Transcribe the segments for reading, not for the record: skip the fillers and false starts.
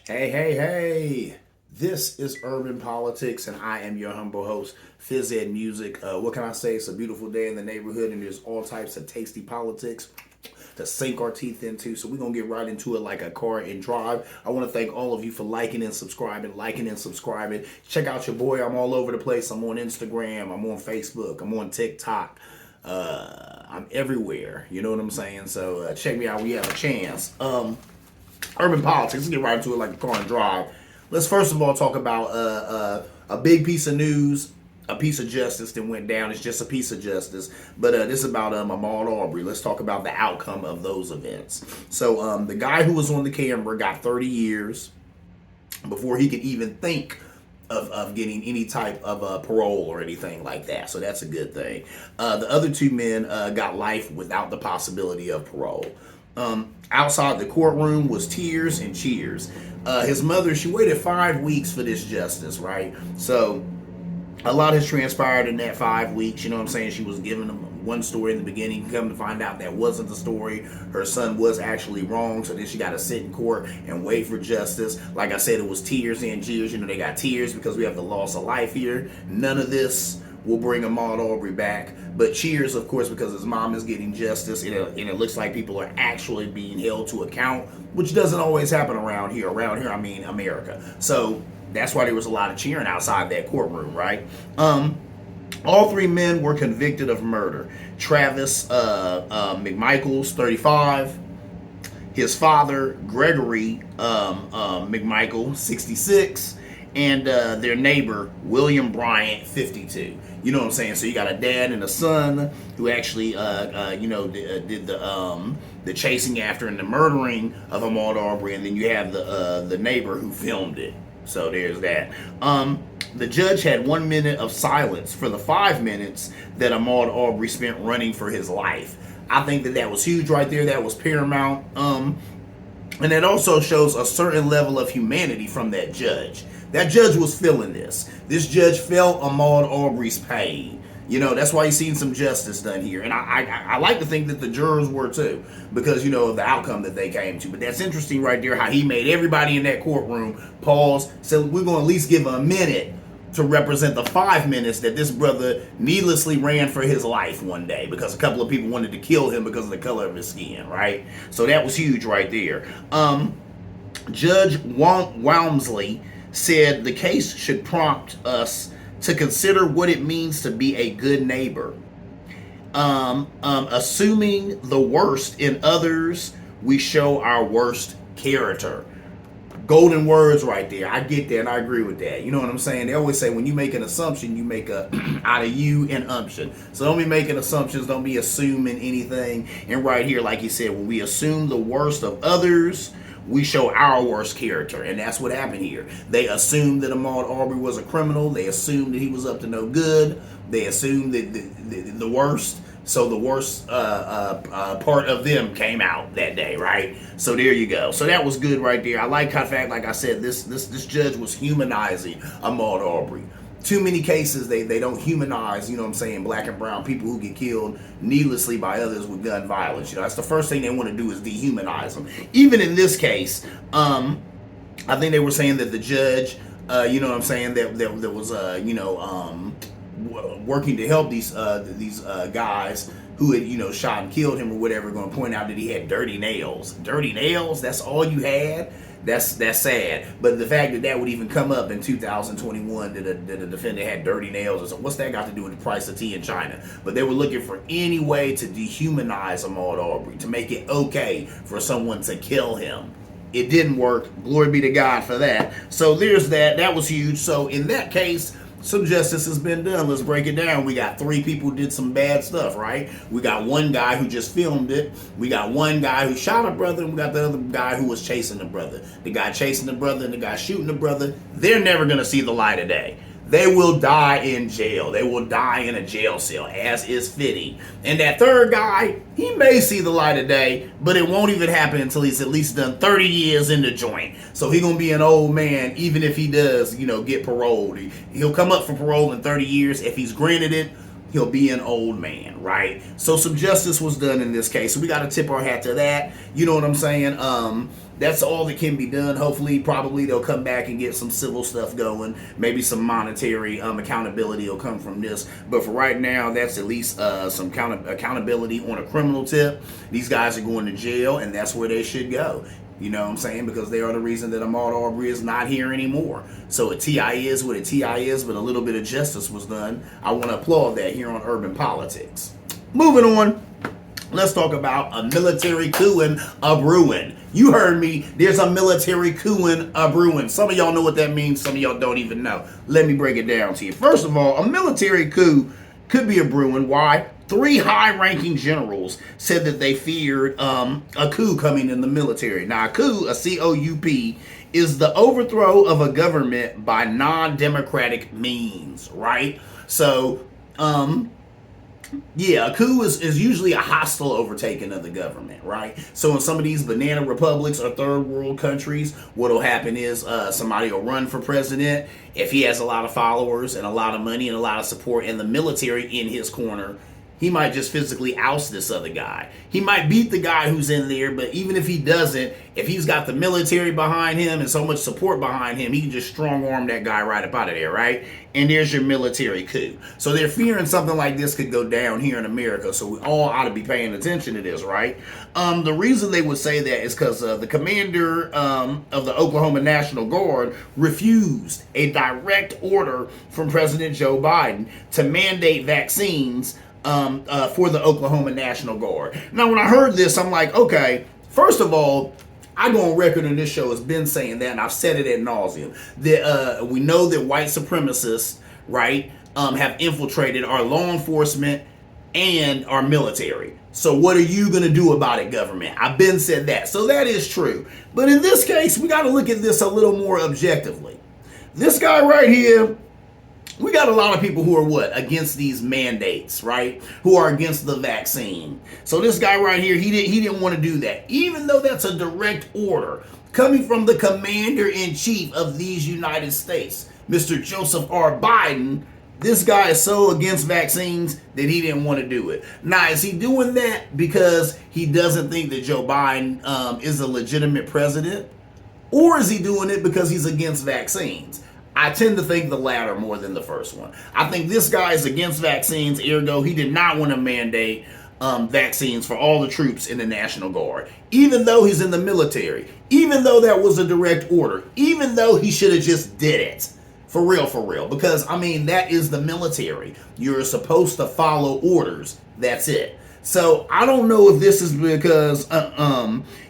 Hey, hey, hey. This is Urban Politics, and I am your humble host, Phys Ed Music. What can I say? It's a beautiful day in the neighborhood, and there's all types of tasty politics to sink our teeth into. So we're going to get right into it like a car and drive. I want to thank all of you for liking and subscribing. Check out your boy. I'm all over the place. I'm on Instagram. I'm on Facebook. I'm on TikTok. I'm everywhere. You know what I'm saying? So check me out when you have a chance. Urban politics. Let's get right into it like a car and drive. Let's first of all talk about a big piece of news, a piece of justice that went down. It's just a piece of justice, but this is about Ahmaud Arbery. Let's talk about the outcome of those events. So the guy who was on the camera got 30 years before he could even think of getting any type of parole or anything like that. So that's a good thing. The other two men got life without the possibility of parole. Outside the courtroom was tears and cheers. His mother, she waited 5 weeks for this justice, right? So a lot has transpired in that 5 weeks. You know what I'm saying? She was giving him one story in the beginning. Come to find out that wasn't the story. Her son was actually wrong. So then she got to sit in court and wait for justice. Like I said, it was tears and cheers. You know, they got tears because we have the loss of life here. None of this will bring Ahmaud Arbery back. But cheers, of course, because his mom is getting justice, and it looks like people are actually being held to account, which doesn't always happen around here. Around here, I mean America. So that's why there was a lot of cheering outside that courtroom, right? All three men were convicted of murder. Travis McMichaels, 35. His father, Gregory McMichael, 66. And their neighbor, William Bryant, 52. You know what I'm saying? So you got a dad and a son who actually, did the chasing after and the murdering of Ahmaud Arbery, and then you have the neighbor who filmed it. So there's that. The judge had 1 minute of silence for the 5 minutes that Ahmaud Arbery spent running for his life. I think that was huge right there. That was paramount. And it also shows a certain level of humanity from that judge. That judge was feeling this. This judge felt Ahmaud Arbery's pain. You know, that's why you've seen some justice done here. And I like to think that the jurors were too, because, you know, of the outcome that they came to. But that's interesting right there, how he made everybody in that courtroom pause. So we're going to at least give a minute to represent the 5 minutes that this brother needlessly ran for his life one day because a couple of people wanted to kill him because of the color of his skin, right? So that was huge right there. Judge Walmsley said the case should prompt us to consider what it means to be a good neighbor. Assuming the worst in others, we show our worst character. Golden words right there. I get that and I agree with that. You know what I'm saying? They always say when you make an assumption, you make a out of you an umption. So don't be making assumptions. Don't be assuming anything. And right here, like you said, when we assume the worst of others, we show our worst character. And that's what happened here. They assumed that Ahmaud Arbery was a criminal. They assumed that he was up to no good. They assumed that the worst. So the worst part of them came out that day, right? So there you go. So that was good right there. I like how, fact, like I said, this judge was humanizing Ahmaud Arbery. Too many cases they don't humanize, you know what I'm saying, black and brown people who get killed needlessly by others with gun violence. You know, that's the first thing they want to do is dehumanize them. Even in this case, I think they were saying that the judge, you know what I'm saying, that was, working to help these guys who had, you know, shot and killed him or whatever, going to point out that he had dirty nails. Dirty nails? That's all you had? That's sad. But the fact that would even come up in 2021 that a defendant had dirty nails, or so, what's that got to do with the price of tea in China? But they were looking for any way to dehumanize Ahmaud Arbery, to make it okay for someone to kill him. It didn't work. Glory be to God for that. So there's that. That was huge. So in that case, some justice has been done. Let's break it down. We got 3 people who did some bad stuff, right? We got one guy who just filmed it. We got one guy who shot a brother, and we got the other guy who was chasing the brother. The guy chasing the brother and the guy shooting the brother, they're never going to see the light of day. They will die in jail. They will die in a jail cell, as is fitting. And that third guy, he may see the light of day, but it won't even happen until he's at least done 30 years in the joint. So he's going to be an old man, even if he does, you know, get paroled. He'll come up for parole in 30 years. If he's granted it, he'll be an old man, right? So some justice was done in this case. So we got to tip our hat to that. You know what I'm saying? That's all that can be done. Hopefully, probably they'll come back and get some civil stuff going. Maybe some monetary accountability will come from this. But for right now, that's at least some accountability on a criminal tip. These guys are going to jail, and that's where they should go. You know what I'm saying? Because they are the reason that Ahmaud Arbery is not here anymore. So a TI is what a TI is, but a little bit of justice was done. I want to applaud that here on Urban Politics. Moving on. Let's talk about a military coup in a brewing. You heard me. There's a military coup in a brewing. Some of y'all know what that means. Some of y'all don't even know. Let me break it down to you. First of all, a military coup could be a brewing. Why? 3 high-ranking generals said that they feared a coup coming in the military. Now, a coup, a C-O-U-P, is the overthrow of a government by non-democratic means, right? So, yeah, a coup is usually a hostile overtaking of the government, right? So in some of these banana republics or third world countries, what'll happen is somebody will run for president. If he has a lot of followers and a lot of money and a lot of support and the military in his corner, he might just physically oust this other guy. He might beat the guy who's in there, but even if he doesn't, if he's got the military behind him and so much support behind him, he can just strong arm that guy right up out of there, right? And there's your military coup. So they're fearing something like this could go down here in America, so we all ought to be paying attention to this, right? The reason they would say that is because the commander of the Oklahoma National Guard refused a direct order from President Joe Biden to mandate vaccines for the Oklahoma National Guard. Now, when I heard this, I'm like, okay, first of all, I go on record on this show has been saying that, and I've said it ad nauseum, that we know that white supremacists, right, have infiltrated our law enforcement and our military. So what are you going to do about it, government? I've been said that. So that is true. But in this case, we got to look at this a little more objectively. This guy right here, we got a lot of people who are what? Against these mandates, right? Who are against the vaccine. So this guy right here, he didn't want to do that. Even though that's a direct order coming from the commander-in-chief of these United States, Mr. Joseph R. Biden, this guy is so against vaccines that he didn't want to do it. Now, is he doing that because he doesn't think that Joe Biden is a legitimate president? Or is he doing it because he's against vaccines? I tend to think the latter more than the first one. I think this guy is against vaccines, ergo he did not want to mandate vaccines for all the troops in the National Guard, even though he's in the military, even though that was a direct order, even though he should have just did it. For real, because, I mean, that is the military. You're supposed to follow orders. That's it. So I don't know if this is because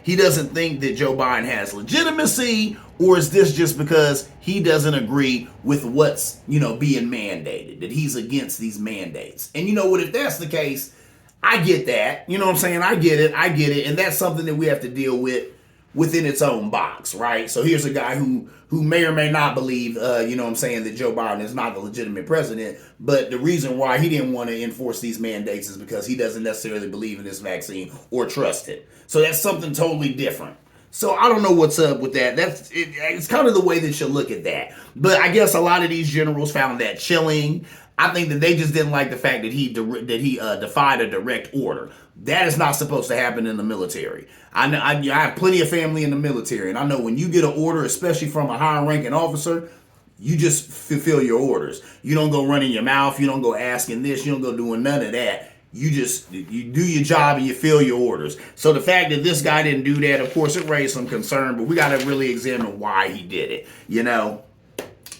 he doesn't think that Joe Biden has legitimacy, or is this just because he doesn't agree with what's, being mandated, that he's against these mandates. And you know what, if that's the case, I get that. You know what I'm saying? I get it. And that's something that we have to deal with within its own box, right? So here's a guy who may or may not believe, that Joe Biden is not the legitimate president, but the reason why he didn't want to enforce these mandates is because he doesn't necessarily believe in this vaccine or trust it. So that's something totally different. So I don't know what's up with that. It's kind of the way that you look at that. But I guess a lot of these generals found that chilling. I think that they just didn't like the fact that he defied a direct order. That is not supposed to happen in the military. I have plenty of family in the military, and I know when you get an order, especially from a high-ranking officer, you just fulfill your orders. You don't go running your mouth. You don't go asking this. You don't go doing none of that. You do your job and you fill your orders. So the fact that this guy didn't do that, of course, it raised some concern, but we got to really examine why he did it.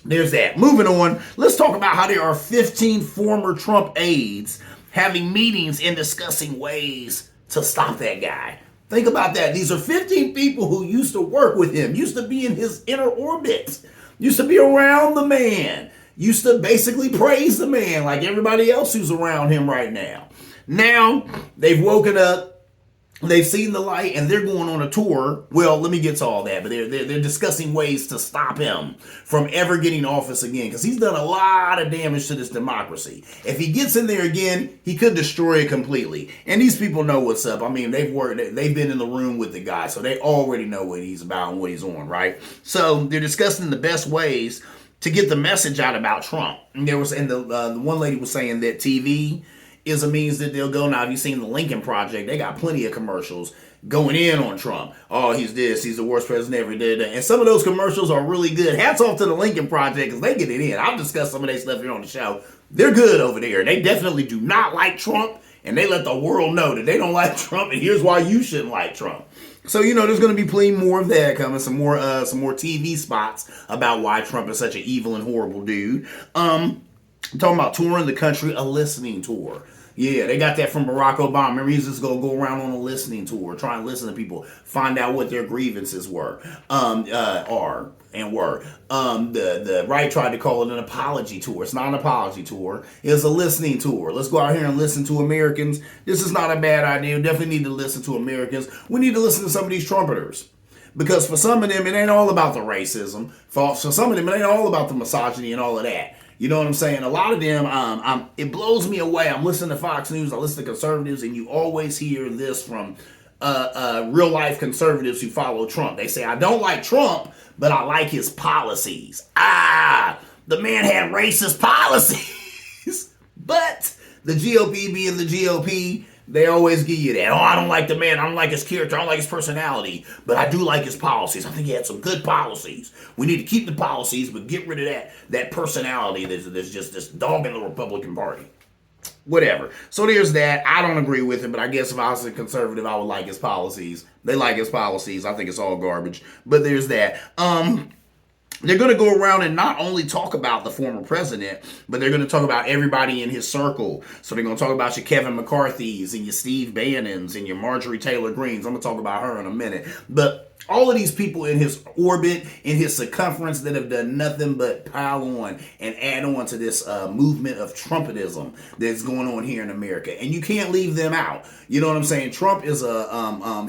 There's that. Moving on, let's talk about how there are 15 former Trump aides having meetings and discussing ways to stop that guy. Think about that. These are 15 people who used to work with him, used to be in his inner orbit, used to be around the man, used to basically praise the man like everybody else who's around him right now. Now, they've woken up, they've seen the light, and they're going on a tour. Well, let me get to all that, but they're discussing ways to stop him from ever getting office again, because he's done a lot of damage to this democracy. If he gets in there again, he could destroy it completely. And these people know what's up. I mean, they've been in the room with the guy, so they already know what he's about and what he's on, right? So they're discussing the best ways to get the message out about Trump. And the one lady was saying that TV is a means that they'll go. Now, have you seen the Lincoln Project? They got plenty of commercials going in on Trump. Oh, he's this, he's the worst president ever did. And some of those commercials are really good. Hats off to the Lincoln Project because they get it in. I've discussed some of their stuff here on the show. They're good over there. They definitely do not like Trump, and they let the world know that they don't like Trump, and here's why you shouldn't like Trump. So, there's going to be plenty more of that coming. Some more TV spots about why Trump is such an evil and horrible dude. I'm talking about touring the country, a listening tour. Yeah, they got that from Barack Obama. Remember, he's just going to go around on a listening tour, try and listen to people, find out what their grievances were, are. The right tried to call it an apology tour. It's not an apology tour. It's a listening tour. Let's go out here and listen to Americans. This is not a bad idea. We definitely need to listen to Americans. We need to listen to some of these trumpeters. Because for some of them, it ain't all about the racism. For some of them, it ain't all about the misogyny and all of that. You know what I'm saying? A lot of them, it blows me away. I'm listening to Fox News, I listen to conservatives, and you always hear this from real life conservatives who follow Trump. They say, I don't like Trump, but I like his policies. The man had racist policies. But the GOP being the GOP, they always give you that. Oh, I don't like the man. I don't like his character. I don't like his personality. But I do like his policies. I think he had some good policies. We need to keep the policies, but get rid of that personality that's just this dog in the Republican Party. Whatever. So there's that. I don't agree with it, but I guess if I was a conservative, I would like his policies. They like his policies. I think it's all garbage. But there's that. They're going to go around and not only talk about the former president, but they're going to talk about everybody in his circle. So they're going to talk about your Kevin McCarthy's and your Steve Bannon's and your Marjorie Taylor Greene's. I'm going to talk about her in a minute. But all of these people in his orbit, in his circumference that have done nothing but pile on and add on to this movement of Trumpism that's going on here in America. And you can't leave them out. You know what I'm saying? Trump is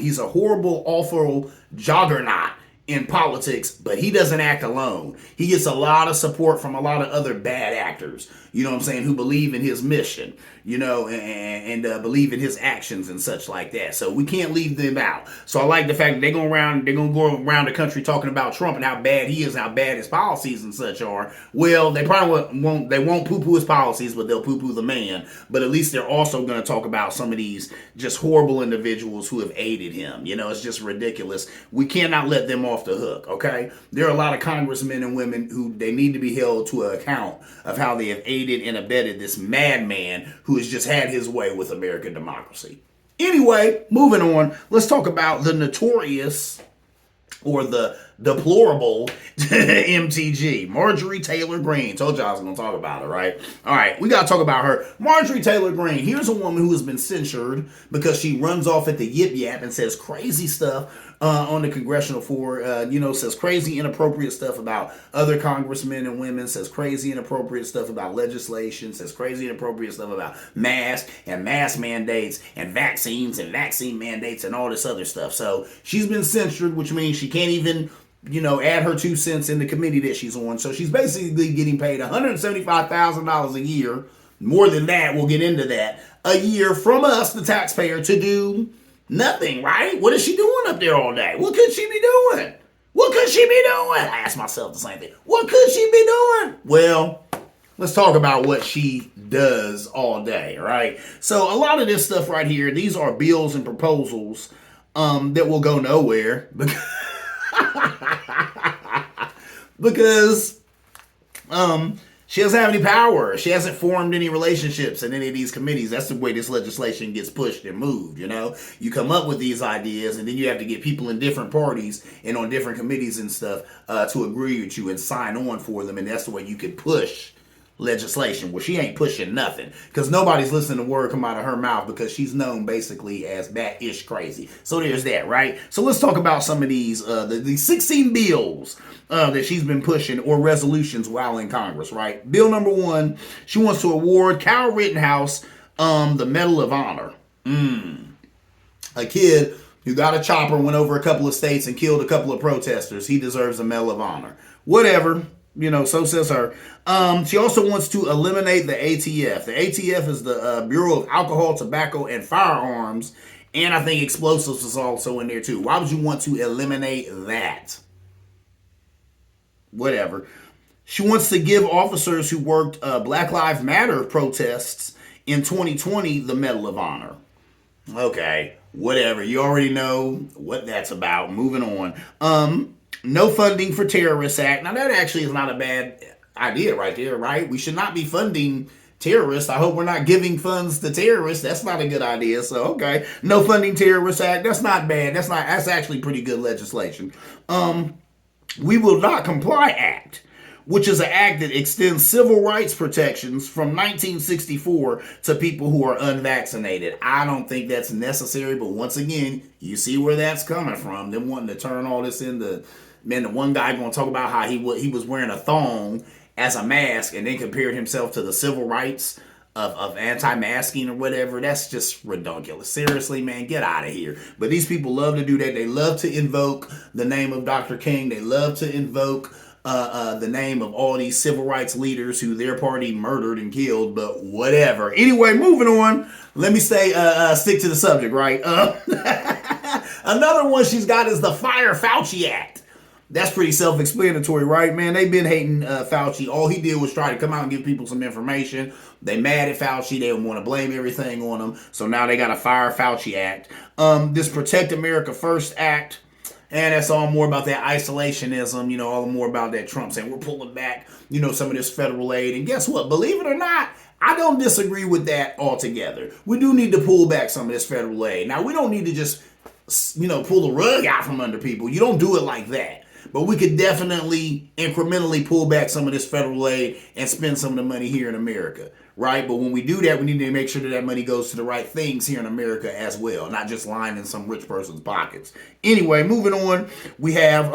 he's a horrible, awful juggernaut in politics, but he doesn't act alone. He gets a lot of support from a lot of other bad actors, you know what I'm saying, who believe in his mission, and believe in his actions and such like that. So we can't leave them out. So I like the fact that they're going to go around the country talking about Trump and how bad he is, how bad his policies and such are. Well, they probably won't poo-poo his policies, but they'll poo-poo the man. But at least they're also going to talk about some of these just horrible individuals who have aided him. It's just ridiculous. We cannot let them off the hook, okay? There are a lot of congressmen and women who they need to be held to account of how they have aided and abetted this madman who has just had his way with American democracy. Anyway, moving on, let's talk about the notorious or the deplorable MTG, Marjorie Taylor Greene. Told you I was going to talk about her, right? All right, we got to talk about her. Marjorie Taylor Greene. Here's a woman who has been censured because she runs off at the yip yap and says crazy stuff on the congressional floor, says crazy inappropriate stuff about other congressmen and women, says crazy inappropriate stuff about legislation, says crazy inappropriate stuff about masks and mask mandates and vaccines and vaccine mandates and all this other stuff. So she's been censured, which means she can't even add her 2 cents in the committee that she's on. So she's basically getting paid $175,000 a year. More than that, we'll get into that. A year from us, the taxpayer, to do nothing, right? What is she doing up there all day? What could she be doing? What could she be doing? I ask myself the same thing. What could she be doing? Well, let's talk about what she does all day, right? So a lot of this stuff right here, these are bills and proposals that will go nowhere because she doesn't have any power. She hasn't formed any relationships in any of these committees. That's the way this legislation gets pushed and moved, You come up with these ideas, and then you have to get people in different parties and on different committees and stuff to agree with you and sign on for them, and that's the way you could push legislation. Well, she ain't pushing nothing because nobody's listening to word come out of her mouth because she's known basically as bat-ish crazy. So there's that, right? So let's talk about some of these, the 16 bills that she's been pushing or resolutions while in Congress, right? Bill number 1, she wants to award Kyle Rittenhouse the Medal of Honor. A kid who got a chopper, went over a couple of states and killed a couple of protesters. He deserves a Medal of Honor. Whatever. So says her. She also wants to eliminate the ATF. The ATF is the Bureau of Alcohol, Tobacco, and Firearms. And I think explosives is also in there too. Why would you want to eliminate that? Whatever. She wants to give officers who worked Black Lives Matter protests in 2020 the Medal of Honor. Okay. whatever. You already know what that's about. Moving on. No funding for terrorists act. Now that actually is not a bad idea right there, right? We should not be funding terrorists. I hope we're not giving funds to terrorists. That's not a good idea. So okay, no funding terrorists act. That's not bad. That's actually pretty good legislation. We will not comply act, which is an act that extends civil rights protections from 1964 to people who are unvaccinated. I don't think that's necessary, but once again, you see where that's coming from. Them wanting to turn all this into, man, the one guy going to talk about how he was wearing a thong as a mask and then compared himself to the civil rights of anti-masking or whatever. That's just ridiculous. Seriously, man, get out of here. But these people love to do that. They love to invoke the name of Dr. King. They love to invoke the name of all these civil rights leaders who their party murdered and killed, but whatever. Anyway, moving on. Let me stick to the subject, right? Another one she's got is the Fire Fauci Act. That's pretty self-explanatory, right, man? They've been hating Fauci. All he did was try to come out and give people some information. They mad at Fauci. They want to blame everything on him. So now they got a Fire Fauci Act. This Protect America First Act. And that's all more about that isolationism, all more about that Trump saying we're pulling back, some of this federal aid. And guess what? Believe it or not, I don't disagree with that altogether. We do need to pull back some of this federal aid. Now, we don't need to just, pull the rug out from under people. You don't do it like that. But we could definitely incrementally pull back some of this federal aid and spend some of the money here in America, right? But when we do that, we need to make sure that money goes to the right things here in America as well, not just lying in some rich person's pockets. Anyway, moving on, we have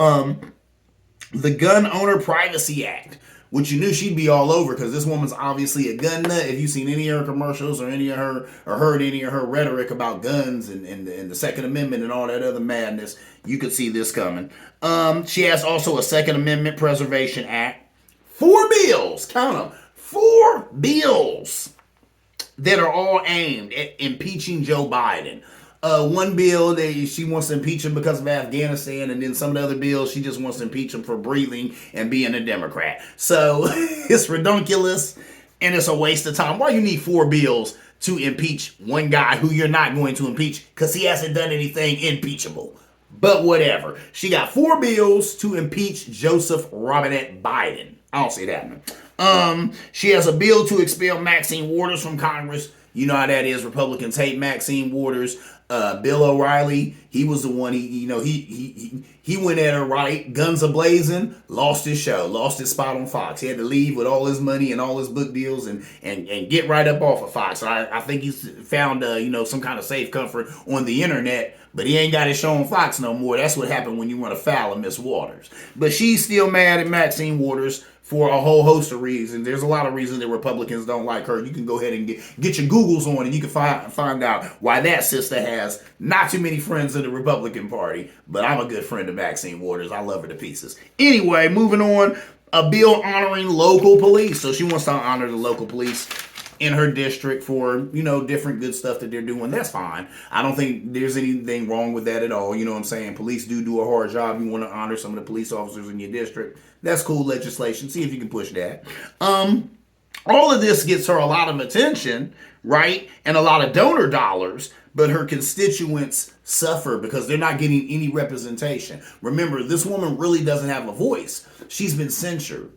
the Gun Owner Privacy Act, which you knew she'd be all over because this woman's obviously a gun nut. If you've seen any of her commercials or heard any of her rhetoric about guns and the Second Amendment and all that other madness, you could see this coming. She has also a Second Amendment Preservation Act. 4 bills, count them, 4 bills that are all aimed at impeaching Joe Biden. One bill, she wants to impeach him because of Afghanistan, and then some of the other bills, she just wants to impeach him for breathing and being a Democrat. So it's ridiculous, and it's a waste of time. Why you need 4 bills to impeach one guy who you're not going to impeach because he hasn't done anything impeachable? But whatever. She got 4 bills to impeach Joseph Robinette Biden. I don't see that one. She has a bill to expel Maxine Waters from Congress. You know how that is. Republicans hate Maxine Waters. Bill O'Reilly, he was the one. He went at her right, guns a-blazing, lost his show, lost his spot on Fox. He had to leave with all his money and all his book deals and get right up off of Fox. So I think he's found some kind of safe comfort on the internet, but he ain't got his show on Fox no more. That's what happened when you run afoul of Miss Waters. But she's still mad at Maxine Waters for a whole host of reasons. There's a lot of reasons that Republicans don't like her. You can go ahead and get your Googles on and you can find out why that sister has not too many friends in the Republican Party. But I'm a good friend of Maxine Waters. I love her to pieces. Anyway, moving on, a bill honoring local police. So she wants to honor the local police in her district for, different good stuff that they're doing. That's fine. I don't think there's anything wrong with that at all. You know what I'm saying? Police do a hard job. You want to honor some of the police officers in your district. That's cool legislation. See if you can push that. All of this gets her a lot of attention, right? And a lot of donor dollars, but her constituents suffer because they're not getting any representation. Remember, this woman really doesn't have a voice. She's been censured.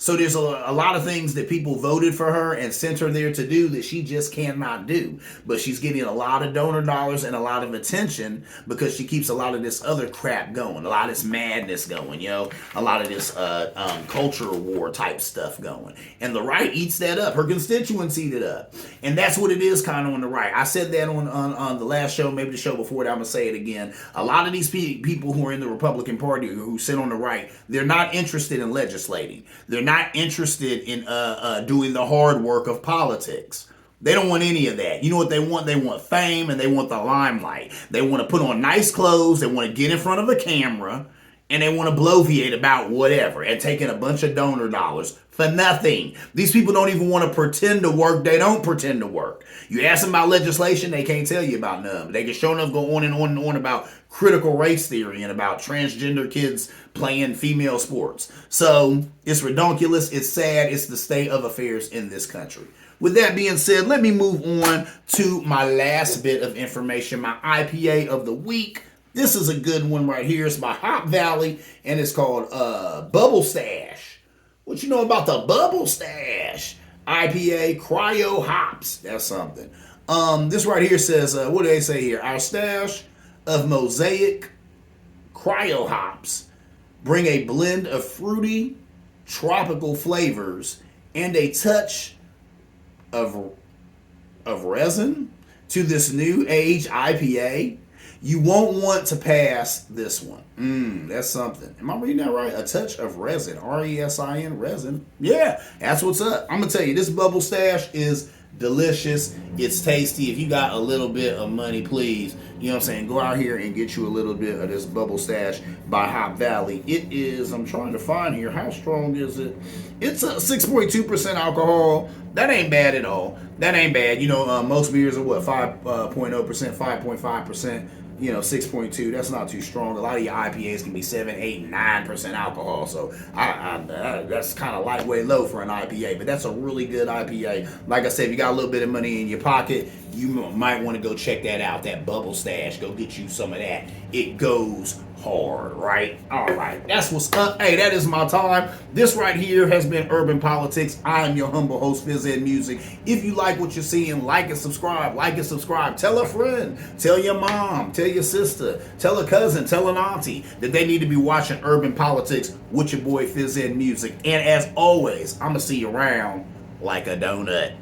So there's a lot of things that people voted for her and sent her there to do that she just cannot do. But she's getting a lot of donor dollars and a lot of attention because she keeps a lot of this other crap going, a lot of this madness going, a lot of this culture war type stuff going. And the right eats that up. Her constituents eat it up. And that's what it is kind of on the right. I said that on the last show, maybe the show before that, I'm going to say it again. A lot of these people who are in the Republican Party who sit on the right, they're not interested in legislating. They're not interested in doing the hard work of politics. They don't want any of that. You know what they want? They want fame and they want the limelight. They want to put on nice clothes. They want to get in front of a camera and they want to bloviate about whatever and take in a bunch of donor dollars for nothing. These people don't even want to pretend to work. They don't pretend to work. You ask them about legislation, they can't tell you about none. They can show enough go on and on and on about critical race theory and about transgender kids playing female sports. So it's ridiculous. It's sad. It's the state of affairs in this country. With that being said, let me move on to my last bit of information, my IPA of the week. This is a good one right here. It's by Hop Valley, and it's called Bubble Stash. What you know about the Bubble Stash? IPA cryo hops. That's something. This right here says, what do they say here? Our stash of mosaic cryo hops bring a blend of fruity, tropical flavors and a touch of resin to this new age IPA. You won't want to pass this one. That's something. Am I reading that right? A touch of resin. R-E-S-I-N, resin. Yeah, that's what's up. I'm going to tell you, this Bubble Stash is delicious. It's tasty. If you got a little bit of money, please, you know what I'm saying, go out here and get you a little bit of this Bubble Stash by Hop Valley. It is, I'm trying to find here, how strong is it? It's a 6.2% alcohol. That ain't bad at all. That ain't bad. You know, most beers are what, 5.0%, 5.5%. You know, 6.2, that's not too strong. A lot of your IPAs can be 7, 8, 9% alcohol. So that's kind of lightweight low for an IPA, but that's a really good IPA. Like I said, if you got a little bit of money in your pocket, you might want to go check that out, that Bubble Stash. Go get you some of that. It goes hard, right? All right, that's what's up. Hey, that is my time. This right here has been Urban Politics. I am your humble host, Phys Ed Music. If you like what you're seeing, like and subscribe. Like and subscribe. Tell a friend. Tell your mom. Tell your sister. Tell a cousin. Tell an auntie that they need to be watching Urban Politics with your boy Phys Ed Music. And as always, I'm going to see you around like a donut.